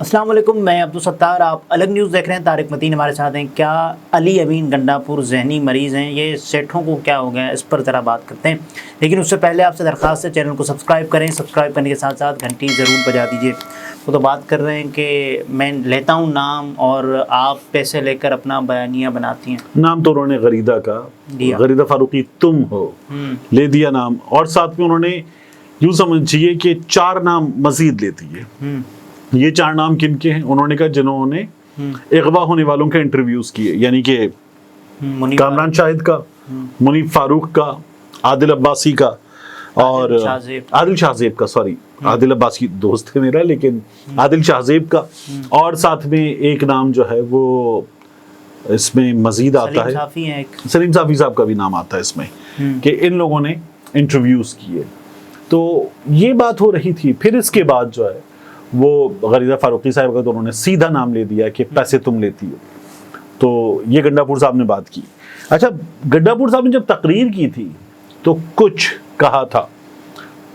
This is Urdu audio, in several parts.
السلام علیکم، میں عبدالستار، آپ الگ نیوز دیکھ رہے ہیں۔ طارق متین ہمارے ساتھ ہیں۔ کیا علی امین گنڈا پور ذہنی مریض ہیں؟ یہ سیٹھوں کو کیا ہو گیا ہے، اس پر ذرا بات کرتے ہیں، لیکن اس سے پہلے آپ سے درخواست ہے چینل کو سبسکرائب کریں، سبسکرائب کرنے کے ساتھ ساتھ گھنٹی ضرور بجا دیجیے۔ وہ تو بات کر رہے ہیں کہ میں لیتا ہوں نام اور آپ پیسے لے کر اپنا بیانیہ بناتی ہیں۔ نام تو انہوں نے غریدہ کا دیا، غریدہ فاروقی تم ہو، لے دیا نام، اور ساتھ میں انہوں نے یوں سمجھیے کہ 4 نام مزید لیتی ہے۔ یہ 4 نام کن کے ہیں؟ انہوں نے کہا جنہوں نے اغوا ہونے والوں کے انٹرویوز کیے، یعنی کہ کامران شاہد کا، منیب فاروق کا، عادل عباسی کا، اور عادل شاہزیب کا، سوری عادل عباسی دوست ہے میرا، لیکن عادل شاہزیب کا، اور ساتھ میں ایک نام جو ہے وہ اس میں مزید آتا ہے، سلیم صافی صاحب کا بھی نام آتا ہے اس میں، کہ ان لوگوں نے انٹرویوز کیے۔ تو یہ بات ہو رہی تھی۔ پھر اس کے بعد جو ہے وہ غریدہ فاروقی صاحب کا تو انہوں نے سیدھا نام لے دیا کہ پیسے تم لیتی ہو۔ تو یہ گنڈا پور صاحب نے بات کی۔ اچھا، گنڈا پور صاحب نے جب تقریر کی تھی تو کچھ کہا تھا،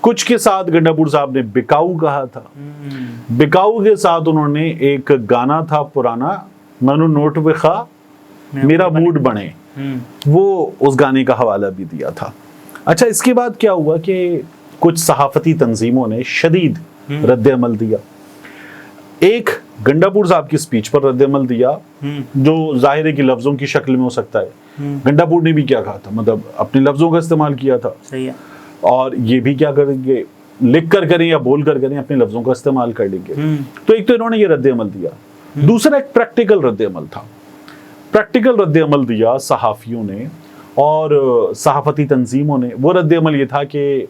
کچھ کے ساتھ گنڈا پور صاحب نے بکاؤ کہا تھا، بکاؤ کے ساتھ انہوں نے ایک گانا تھا پرانا، منو نوٹ بخا میرا موڈ بنے، وہ اس گانے کا حوالہ بھی دیا تھا۔ اچھا، اس کے بعد کیا ہوا کہ کچھ صحافتی تنظیموں نے شدید رد عمل دیا۔ ایک گنڈا پور صاحب کی سپیچ پر رد عمل دیا، جو ظاہر ہے کہ لفظوں کی شکل میں ہو سکتا ہے۔ گنڈا پور نے بھی کیا کہا تھا، مطلب اپنے لفظوں کا استعمال کیا تھا، اور یہ بھی کیا کریں گے، لکھ کر کریں یا بول کر کریں، اپنے لفظوں کا استعمال کر لیں گے۔ تو ایک تو انہوں نے یہ رد عمل دیا، دوسرا ایک پریکٹیکل رد عمل تھا۔ پریکٹیکل رد عمل دیا صحافیوں نے اور صحافتی تنظیموں نے۔ وہ رد عمل یہ تھا کہ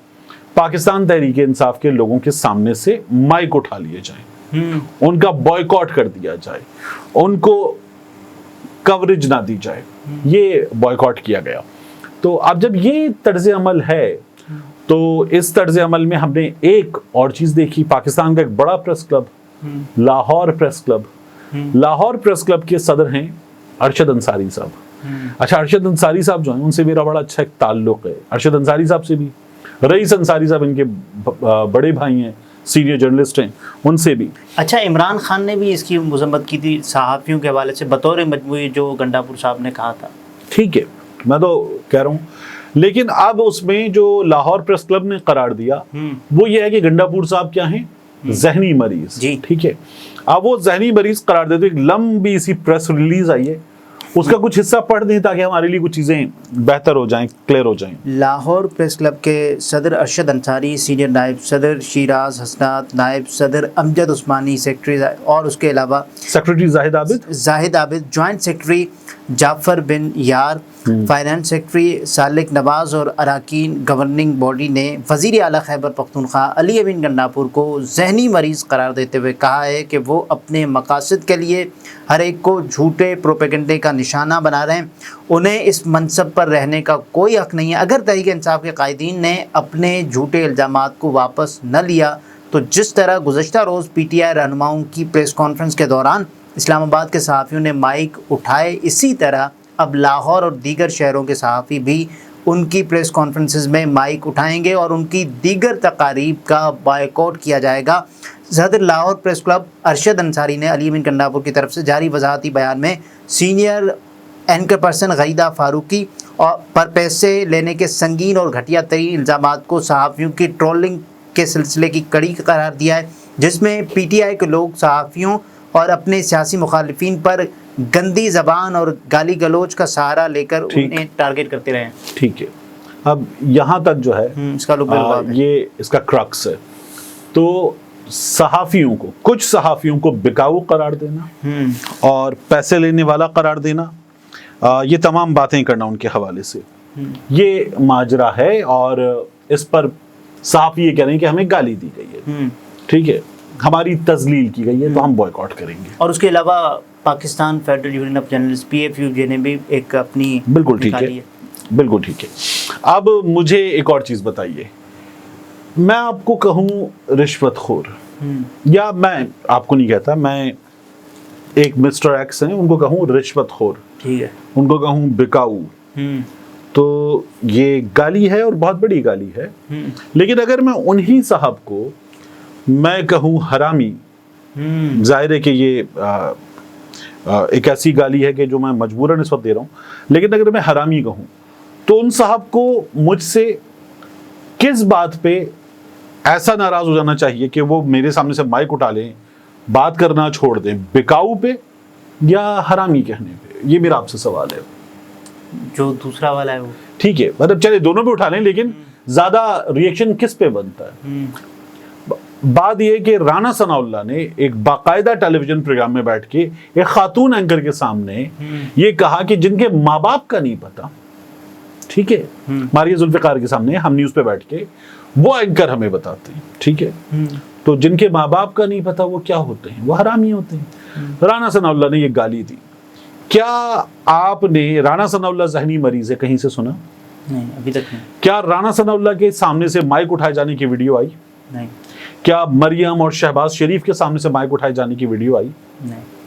پاکستان تحریک انصاف کے لوگوں کے سامنے سے مائک اٹھا لیے جائیں، ان کا بائیکاٹ کر دیا جائے، ان کو کوریج نہ دی جائے، یہ بائیکاٹ کیا گیا۔ تو اب جب یہ طرز عمل ہے تو اس طرز عمل میں ہم نے ایک اور چیز دیکھی، پاکستان کا ایک بڑا press club, Lahore press club, Lahore press club کے صدر ہیں ارشد انصاری صاحب۔ اچھا، ارشد انصاری صاحب جو ہیں ان سے میرا بڑا اچھا ایک تعلق ہے، ارشد انصاری صاحب سے بھی، رئیس انصاری صاحب ان کے بڑے بھائی ہیں، سینئر جرنلسٹ ہیں، ان سے بھی۔ اچھا، عمران خان نے بھی اس کی مذمت کی تھی صحافیوں کے حوالے سے بطور مجموعی، جو گنڈا پور صاحب نے کہا تھا۔ ٹھیک ہے، میں تو کہہ رہا ہوں، لیکن اب اس میں جو لاہور پریس کلب نے قرار دیا وہ یہ ہے کہ گنڈا پور صاحب کیا ہیں، ذہنی مریض۔ ٹھیک ہے، اب وہ ذہنی مریض قرار دیتے، ایک لمبی سی پریس ریلیز آئی ہے، اس کا کچھ حصہ پڑھ دیں تاکہ ہمارے لیے کچھ چیزیں بہتر ہو جائیں، کلیئر ہو جائیں۔ لاہور پریس کلب کے صدر ارشد انصاری، سینئر نائب صدر شیراز حسنات، نائب صدر امجد عثمانی، سیکرٹری اور اس کے علاوہ سیکرٹری زاہد عابد، جوائنٹ سیکرٹری جعفر بن یار، فائنانس سیکرٹری سالک نواز اور اراکین گورننگ باڈی نے وزیر اعلیٰ خیبر پختونخوا علی امین گنڈا پور کو ذہنی مریض قرار دیتے ہوئے کہا ہے کہ وہ اپنے مقاصد کے لیے ہر ایک کو جھوٹے پروپیگنڈے کا نشانہ بنا رہے ہیں، انہیں اس منصب پر رہنے کا کوئی حق نہیں ہے۔ اگر تحریک انصاف کے قائدین نے اپنے جھوٹے الزامات کو واپس نہ لیا تو جس طرح گزشتہ روز پی ٹی آئی رہنماؤں کی پریس کانفرنس کے دوران اسلام آباد کے صحافیوں نے مائک اٹھائے، اسی طرح اب لاہور اور دیگر شہروں کے صحافی بھی ان کی پریس کانفرنسز میں مائک اٹھائیں گے اور ان کی دیگر تقاریب کا بائیکاٹ کیا جائے گا۔ صدر لاہور پریس کلب ارشد انصاری نے علی امین گنڈا پور کی طرف سے جاری وضاحتی بیان میں senior anchor person Gharida Farooqi پر پیسے لینے کے سنگین اور گھٹیا ترین الزامات کو صحافیوں کی ٹرولنگ کے سلسلے کی کڑی قرار دیا ہے، جس میں پی ٹی آئی کے لوگ صحافیوں اور اپنے سیاسی مخالفین پر گندی زبان اور گالی گلوچ کا سہارا لے کر انہیں ٹارگٹ کرتے رہے ہیں۔ ٹھیک ہے، اب یہاں تک جو ہے اس کا یہ اس کا کرکس ہے۔ تو صحافیوں کو، کچھ صحافیوں کو بکاؤ قرار دینا اور پیسے لینے والا قرار دینا، یہ تمام باتیں کرنا ان کے حوالے سے، یہ ماجرا ہے، اور اس پر صحافی یہ کہہ رہے ہیں کہ ہمیں گالی دی گئی ہے، ٹھیک ہے، ہماری تذلیل کی گئی ہے، تو ہم بائیکاٹ کریں گے۔ اور اس کے علاوہ Pakistan federal union of journalist PFUJ نے بھی ایک اپنی بالکل ٹھیک ہے، بالکل ٹھیک ہے۔ اب مجھے ایک اور چیز بتائیے، میں آپ کو کہوں رشوت خور، یا میں آپ کو نہیں کہتا، میں ایک مسٹر ایکس ہیں ان کو کہوں رشوت خور، ٹھیک ہے، ان کو کہوں بکاؤ، تو یہ گالی ہے اور بہت بڑی گالی ہے۔ لیکن اگر میں انہی صاحب کو میں کہوں حرامی ظاہر ہے کہ یہ ایک ایسی گالی ہے کہ جو میں مجبوراً اس وقت دے رہا ہوں، لیکن اگر میں حرامی کہوں تو ان صاحب کو مجھ سے کس بات پہ ایسا ناراض ہو جانا چاہیے کہ وہ میرے سامنے سے مائک اٹھا لیں، بات کرنا چھوڑ دیں، بکاؤ پہ یا حرامی کہنے پہ؟ یہ میرا آپ سے سوال ہے. جو دوسرا والا ہے وہ ٹھیک ہے، مطلب چلے دونوں پہ اٹھا لیں، لیکن زیادہ ریئیکشن کس پہ بنتا ہے؟ بات یہ کہ رانا ثناء اللہ نے ایک باقاعدہ ٹیلی ویژن پروگرام میں بیٹھ کے ایک خاتون اینکر کے سامنے یہ کہا کہ جن کے ماں باپ کا نہیں پتا، ٹھیک ہے، ماریہ ذوالفقار کے سامنے ہم نیوز پہ بیٹھ کے وہ اینکر ہمیں بتاتے ہیں، ٹھیک ہے، تو جن کے ماں باپ کا نہیں پتا وہ کیا ہوتے ہیں؟ وہ حرامی ہوتے ہیں. رانا ثناء اللہ نے یہ گالی دی. کیا آپ نے رانا ثناء اللہ ذہنی مریض ہے کہیں سے سنا؟ نہیں، ابھی تک نہیں. کیا رانا ثناء اللہ کے سامنے سے مائک اٹھائے جانے کی ویڈیو آئی؟ نہیں. کیا مریم اور شہباز شریف کے سامنے سے مائک اٹھائے جانے کی ویڈیو آئی؟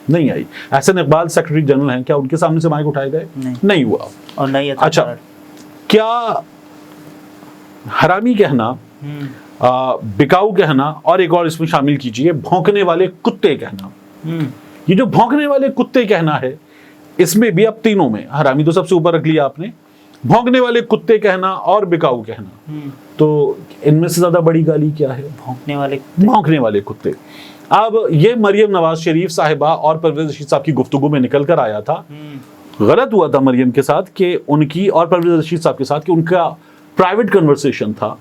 نہیں آئی. احسن اقبال سیکرٹری جنرل ہیں، کیا ان کے سامنے سے مائک اٹھائے گئے؟ نہیں ہوا. اور نہیں. اچھا، کیا حرامی کہنا، بکاؤ کہنا، اور ایک اور اس میں شامل کیجئے بھونکنے والے کتے کہنا، یہ جو بھونکنے والے کتے کہنا ہے اس میں بھی اب تینوں میں حرامی تو سب سے اوپر رکھ لیا آپ نے، بھونکنے والے کتے کہنا اور بکاؤ کہنا، تو ان میں سے زیادہ بڑی گالی کیا ہے؟ بھونکنے والے کتے. اب یہ مریم نواز شریف صاحبہ اور پرویز رشید صاحب کی گفتگو میں نکل کر آیا تھا. غلط ہوا تھا مریم کے ساتھ کہ ان کی اور پرویز رشید صاحب کے ساتھ کہ ان کا پرائیویٹ کنورسیشن تھا،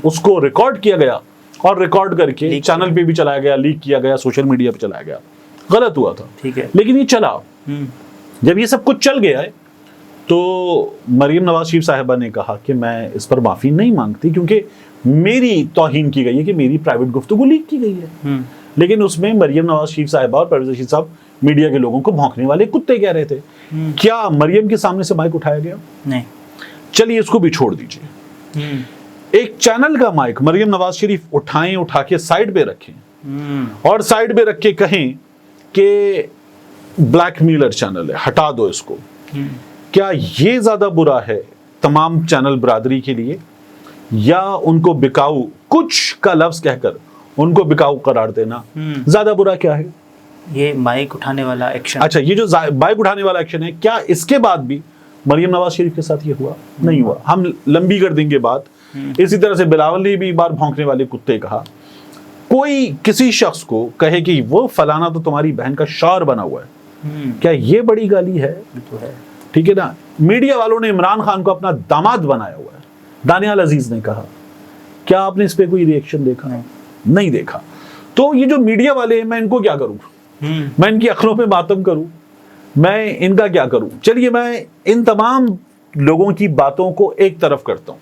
اس کو ریکارڈ کیا گیا اور ریکارڈ کر کے چینل پہ بھی چلایا گیا، لیک کیا گیا، سوشل میڈیا پہ چلایا گیا. غلط ہوا تھا، لیکن یہ چلا. جب یہ سب کچھ چل گیا ہے تو مریم نواز شریف صاحبہ نے کہا کہ میں اس پر معافی نہیں مانگتی کیونکہ میری توہین کی گئی ہے، کہ میری پرائیویٹ گفتگو لیک کی گئی ہے. لیکن اس میں مریم نواز شریف صاحبہ اور پرویز رشید صاحب میڈیا کے لوگوں کو بھونکنے والے کتے کہہ رہے تھے. کیا مریم کے سامنے سے مائک اٹھایا گیا؟ نہیں. چلیے اس کو بھی چھوڑ دیجیے. ایک چینل کا مائک مریم نواز شریف اٹھائیں، اٹھا کے سائیڈ پہ رکھیں اور سائیڈ پہ رکھ کے کہیں کہ بلیک میلر چینل ہے، ہٹا دو اس کو. کیا یہ زیادہ برا ہے تمام چینل برادری کے لیے، یا ان کو بکاؤ کچھ کا لفظ کہہ کر ان کو بکاؤ قرار دینا زیادہ برا کیا ہے؟ یہ مائک اٹھانے والا ایکشن. اچھا، یہ جو مائک اٹھانے والا ایکشن ہے، کیا اس کے بعد بھی مریم نواز شریف کے ساتھ یہ ہوا؟ نہیں ہوا. ہم لمبی کر دیں گے بات. اسی طرح سے بلاول نے بھی بار بھونکنے والے کتے کہا. کوئی کسی شخص کو کہے کہ وہ فلانا تو تمہاری بہن کا شوہر بنا ہوا ہے، کیا یہ بڑی گالی ہے؟ ٹھیک ہے نا. میڈیا والوں نے عمران خان کو اپنا داماد بنایا ہوا ہے، دانیال عزیز نے کہا. کیا آپ نے اس پہ کوئی ریئیکشن دیکھا؟ نہیں دیکھا. تو یہ جو میڈیا والے ہیں، میں ان کو کیا کروں؟ میں ان کی اکھلوں پہ ماتم کروں؟ میں ان کا کیا کروں؟ چلیے میں ان تمام لوگوں کی باتوں کو ایک طرف کرتا ہوں،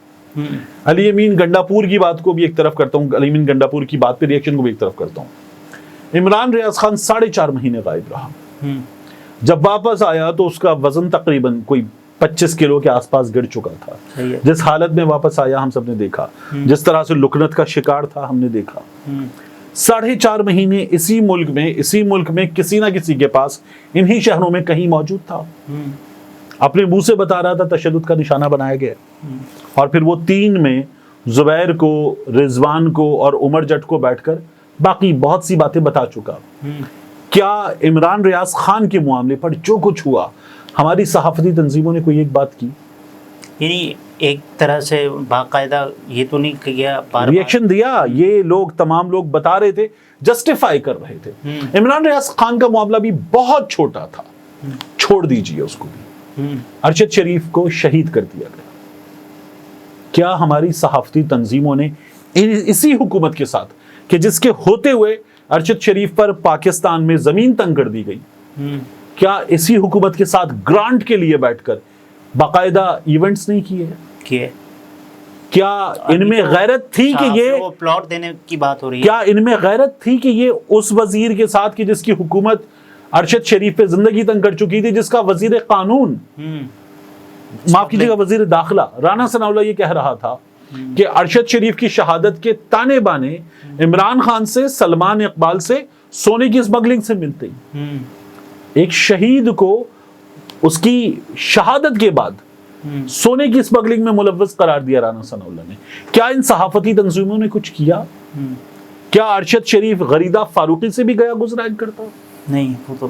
علی امین گنڈاپور کی بات کو بھی ایک طرف کرتا ہوں، علی امین گنڈاپور کی بات پہ ریئیکشن کو بھی ایک طرف کرتا ہوں. عمران ریاض خان 4.5 مہینے غائب رہا. جب واپس آیا تو اس کا وزن تقریباً کوئی 25 کلو کے آس پاس گر چکا تھا. جس حالت میں واپس آیا ہم سب نے دیکھا، جس طرح سے لکنت کا شکار تھا ہم نے دیکھا. 4.5 مہینے اسی ملک میں کسی نہ کسی کے پاس انہی شہروں میں کہیں موجود تھا. اپنے منہ سے بتا رہا تھا تشدد کا نشانہ بنایا گیا، اور پھر وہ 3 میں زبیر کو، رضوان کو اور عمر جٹ کو بیٹھ کر باقی بہت سی باتیں بتا چکا. کیا عمران ریاض خان کے معاملے پر جو کچھ ہوا ہماری صحافتی تنظیموں نے کوئی ایک بات کی؟ یعنی ایک طرح سے باقاعدہ یہ تو نہیں کیا، ریئیکشن دیا. یہ لوگ تمام لوگ بتا رہے تھے، جسٹیفائی کر رہے تھے. عمران ریاض خان کا معاملہ بھی بہت چھوٹا تھا، چھوڑ دیجئے اس کو بھی. ارشد شریف کو شہید کر دیا گیا. کیا ہماری صحافتی تنظیموں نے اسی حکومت کے ساتھ کہ جس کے ہوتے ہوئے ارشد شریف پر پاکستان میں زمین تنگ کر دی گئی، کیا اسی حکومت کے ساتھ گرانٹ کے لیے بیٹھ کر باقاعدہ ایونٹس نہیں کیے؟ کیا ان میں غیرت تھی کہ یہ پلاٹ دینے کی بات ہو رہی ہے؟ کیا ان میں غیرت تھی کہ یہ اس وزیر کے ساتھ کہ جس کی حکومت ارشد شریف پہ زندگی تنگ کر چکی تھی، جس کا وزیر قانون، معاف کیجیے گا وزیر داخلہ رانا ثناء اللہ یہ کہہ رہا تھا کہ ارشد شریف کی شہادت کے تانے بانے عمران خان سے، سلمان اقبال سے، سونے کی اسمگلنگ سے ملتے ہیں. ایک شہید کو اس کی شہادت کے بعد سونے کی اسمگلنگ میں ملوث قرار دیا رانا ثناء اللہ نے. کیا ان صحافتی تنظیموں نے کچھ کیا؟ کیا ارشد شریف غریدہ فاروقی سے بھی گیا گزرا ایک کرتا؟ نہیں، وہ تو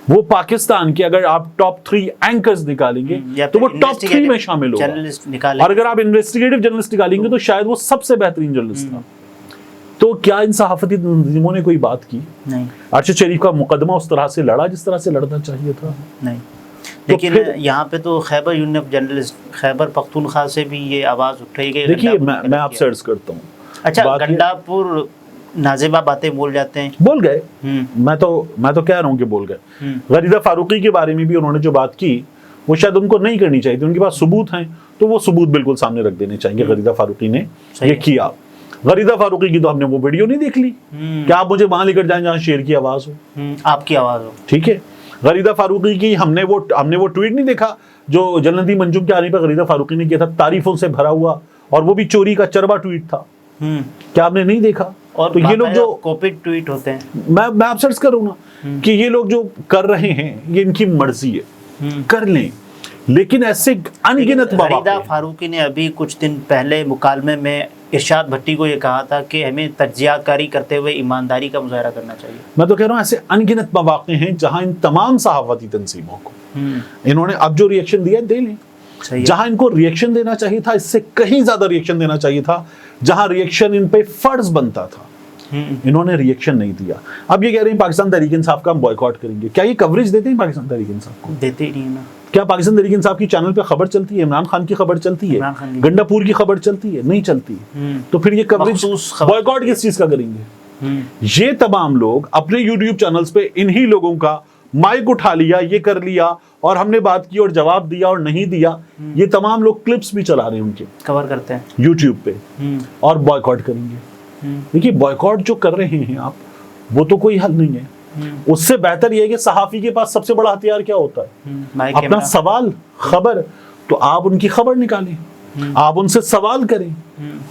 وہ پاکستان کے اگر آپ ٹاپ 3 اینکرز نکالیں گے تو وہ ٹاپ 3 میں شامل ہوگا، جرنلسٹ نکالیں، اور اگر آپ انویسٹیگیٹو جرنلسٹ نکالیں گے تو شاید وہ سب سے بہترین جرنلسٹ تھا۔ تو کیا ان صحافتی تنظیموں نے کوئی بات کی؟ نہیں، ارشد شریف کا مقدمہ اس طرح سے لڑا جس طرح سے لڑنا چاہیے تھا؟ نہیں۔ لیکن یہاں پہ تو خیبر یونیف جرنلسٹ خیبر پختونخوا سے بھی یہ آواز اٹھ رہی ہے کہ دیکھیے میں آپ سے عرض کرتا ہوں، اچھا گنڈا پور نازیبہ باتیں بول جاتے ہیں، بول گئے، میں تو کہہ رہا ہوں کہ بول گئے۔ غریدہ فاروقی کے بارے میں بھی انہوں نے جو بات کی وہ شاید ان کو نہیں کرنی چاہیے تھی، ان کے پاس ثبوت ہیں تو وہ ثبوت بالکل سامنے رکھ دینے چاہیے۔ غریدہ فاروقی نے یہ کیا، غریدہ فاروقی کی تو ہم نے وہ ویڈیو نہیں دیکھ لی کہ آپ مجھے وہاں لے کر جائیں جہاں شیر کی آواز ہو، آپ کی آواز ہو، ٹھیک ہے۔ غریدہ فاروقی کی ہم نے وہ ٹویٹ نہیں دیکھا جو جلندی منجم کے آنے پر غریدہ فاروقی نے کیا تھا، تعریفوں سے بھرا ہوا، اور وہ بھی چوری کا چربا ٹویٹ تھا، کیا آپ نے نہیں دیکھا؟ اور تو یہ لوگ جو کاپیڈ ٹویٹ ہوتے ہیں، میں آپ سرچ کروں نا کہ یہ لوگ جو کر رہے ہیں یہ ان کی مرضی ہے، کر لیں، لیکن ایسے انگنت غریدہ مواقع۔ فاروقی نے ابھی کچھ دن پہلے مکالمے میں ارشاد بھٹی کو یہ کہا تھا کہ ہمیں تجزیہ کاری کرتے ہوئے ایمانداری کا مظاہرہ کرنا چاہیے۔ میں تو کہہ رہا ہوں ایسے انگنت مواقع ہیں جہاں ان تمام صحافتی تنظیموں کو انہوں نے اب جو ریئیکشن دیا دے لیں، جہاں ان کو ریئیکشن دینا چاہیے تھا اس سے کہیں زیادہ ریئیکشن دینا چاہیے تھا، جہاں ریئیکشن ان پہ فرض بنتا تھا انہوں نے ریئیکشن نہیں دیا۔ اب یہ کہہ رہے ہیں پاکستان تحریک انصاف کا ہم بوائیکاٹ کریں گے، کیا یہ کوریج دیتے ہیں پاکستان تحریک انصاف کو؟ دیتے ہی نہیں نا۔ کیا پاکستان تحریک انصاف کی چینل پہ خبر چلتی ہے؟ عمران خان کی خبر چلتی ہے؟ گنڈا پور کی خبر چلتی ہے؟ نہیں چلتی۔ تو پھر یہ کوریج بوائیکاٹ کس چیز کا کریں گے؟ یہ تمام لوگ اپنے یوٹیوب چینلز پہ انہی لوگوں کا مائک اٹھا لیا، یہ کر لیا اور ہم نے بات کی اور جواب دیا اور نہیں دیا، یہ تمام لوگ کلپس بھی چلا رہے ہیں ان کے، کور کرتے ہیں یوٹیوب پہ، اور بوائیکاٹ کریں گے۔ دیکھیے بوائیکاٹ جو کر رہے ہیں آپ، وہ تو کوئی حل نہیں ہے۔ اس سے بہتر یہ ہے کہ صحافی کے پاس سب سے بڑا ہتھیار کیا ہوتا ہے؟ اپنا سوال، خبر، تو آپ ان کی خبر نکالیں، آپ ان سے سوال کریں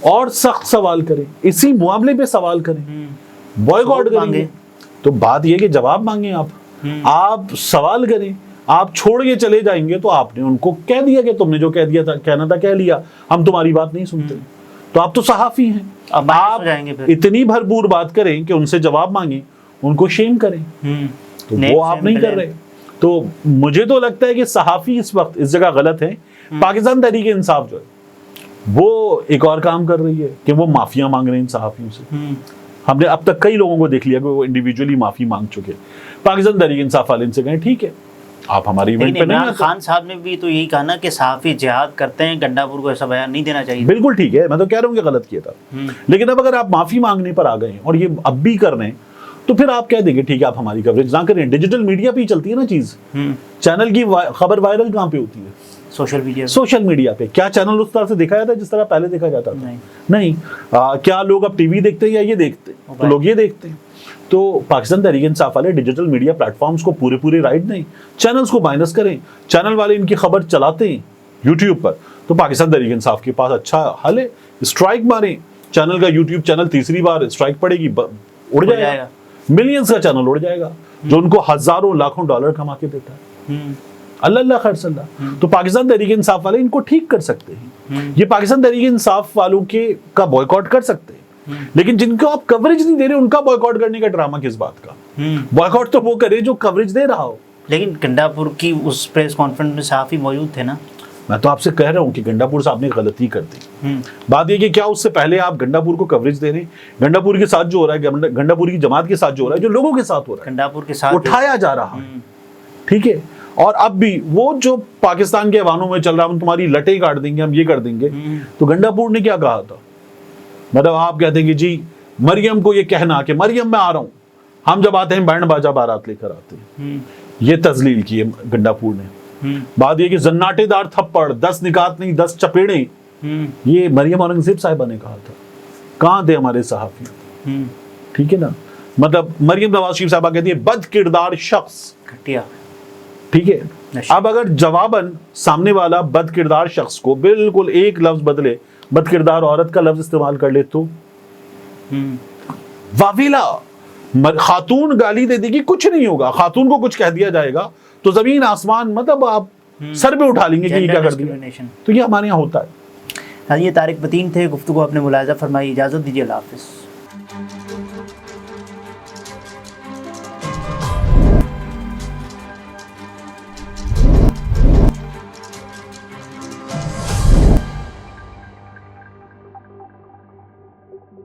اور سخت سوال کریں، اسی معاملے پہ سوال کریں، بوائیکاٹ کریں گے تو بات یہ کہ جواب مانگیں، آپ سوال کریں، آپ چھوڑ کے چلے جائیں گے تو آپ نے ان کو کہہ دیا کہ تم نے جو کہہ دیا تھا کہنا تھا کہہ لیا، ہم تمہاری بات نہیں سنتے، تو آپ تو صحافی ہیں، آپ اتنی بھرپور بات کریں کہ ان سے جواب مانگیں، ان کو شیم کریں، تو وہ آپ نہیں کر رہے۔ تو مجھے تو لگتا ہے کہ صحافی اس وقت اس جگہ غلط ہے۔ پاکستان تحریک انصاف جو ہے وہ ایک اور کام کر رہی ہے کہ وہ معافیاں مانگ رہے ہیں ان صحافیوں سے۔ ہم نے اب تک کئی لوگوں کو دیکھ لیا کہ وہ انڈیویجولی معافی مانگ چکے، پاکستان تحریک انصاف والے ان سے کہیں ٹھیک ہے آپ ہماری ایونٹ پہ نہیں آتے۔ خان صاحب نے بھی تو یہی کہا نا کہ صحافی جہاد کرتے ہیں، گنڈا پور کو ایسا بیان نہیں دینا چاہیے۔ بالکل ٹھیک ہے، میں تو کہہ رہا ہوں کہ غلط کیا تھا، لیکن اب اگر آپ معافی مانگنے پر آ گئے اور یہ اب بھی کر رہے ہیں تو پھر آپ کہہ دیں گے ٹھیک ہے آپ ہماری کوریج نہ کریں۔ ڈیجیٹل میڈیا پہ ہی چلتی ہے نا چیز، چینل کی خبر وائرل کہاں پہ ہوتی ہے؟ سوشل میڈیا پہ۔ کیا چینل اس طرح سے دیکھا جاتا ہے جس طرح پہلے دیکھا جاتا تھا؟ نہیں۔ کیا لوگ اب ٹی وی دیکھتے ہیں یا یہ دیکھتے ہیں؟ تو لوگ یہ دیکھتے ہیں۔ تو پاکستان تحریک انصاف والے ڈیجیٹل میڈیا پلیٹ فارمز کو پورے رائٹ دیں، چینلز کو مائنس کریں، چینل والے ان کی خبر چلاتے ہیں یوٹیوب پر، تو پاکستان تحریک انصاف کے پاس اچھا حل ہے، اسٹرائک ماریں، چینل کا یوٹیوب چینل تیسری بار اسٹرائک پڑے گی، اڑ جائے گا، ملینز کا چینل اڑ جائے گا جو ان کو ہزاروں لاکھوں ڈالر کما کے دیتا ہے۔ اللہ خیر صلی اللہ۔ تو پاکستان تحریک انصاف والے ان کو ٹھیک کر سکتے ہیں، یہ پاکستان تحریک انصاف والوں کا بوائیکاٹ کر سکتے ہیں، لیکن جن کو آپ کوریج نہیں دے رہے ان کا بوائیکاٹ کرنے کا ڈرامہ کس بات کا؟ بوائیکاٹ تو وہ کرے جو کوریج دے رہا ہو۔ لیکن گنڈا پور کی اس پریس کانفرنس میں صحافی موجود تھے نا۔ میں تو آپ سے کہہ رہا ہوں کہ گنڈا پور صاحب نے غلطی کر دی۔ بات یہ کہ کیا اس سے پہلے آپ گنڈا پور کو کوریج دے رہے ہیں؟ گنڈا پور کے ساتھ جو ہو رہا ہے، گنڈا پور کی جماعت کے ساتھ جو ہو رہا ہے، جو لوگوں کے ساتھ ہو رہا ہے، گنڈا پور کے ساتھ اٹھایا جا رہا ہے، ٹھیک ہے، اور اب بھی وہ جو پاکستان کے ایوانوں میں چل رہا ہے، ہم تمہاری لٹیں کاٹ دیں گے، ہم یہ کر دیں گے، تو گنڈا پور نے کیا کہا تھا؟ مطلب آپ کہتے ہیں کہ جی مریم کو یہ کہنا کہ مریم میں آ رہا ہوں، ہم جب آتے ہیں بینڈ باجا بارات لے کر آتے ہیں، یہ تذلیل کی ہے گنڈا پور نے۔ بات یہ کہ زناٹے دار تھپڑ، 10 نکات نہیں 10 چپیڑیں، یہ مریم اورنگزیب صاحبہ نے کہا تھا۔ کہاں تھے ہمارے صحافی؟ ٹھیک ہے نا، مطلب مریم نواز شریف صاحبہ کہتی ہے بد کردار شخص، ٹھیک ہے۔ اب اگر جواباً سامنے والا بد کردار شخص کو بالکل ایک لفظ بدلے، بد کردار عورت کا لفظ استعمال کر لے تو واویلا، خاتون گالی دے دے گی کچھ نہیں ہوگا، خاتون کو کچھ کہہ دیا جائے گا تو زمین آسمان مطلب آپ سر پہ اٹھا لیں گے کہ یہ کیا کر دیا، تو یہ ہمارے یہاں ہوتا ہے۔ یہ طارق متین تھے، گفتگو اپنے ملاحظہ فرمائی، اجازت دیجیے، اللہ حافظ۔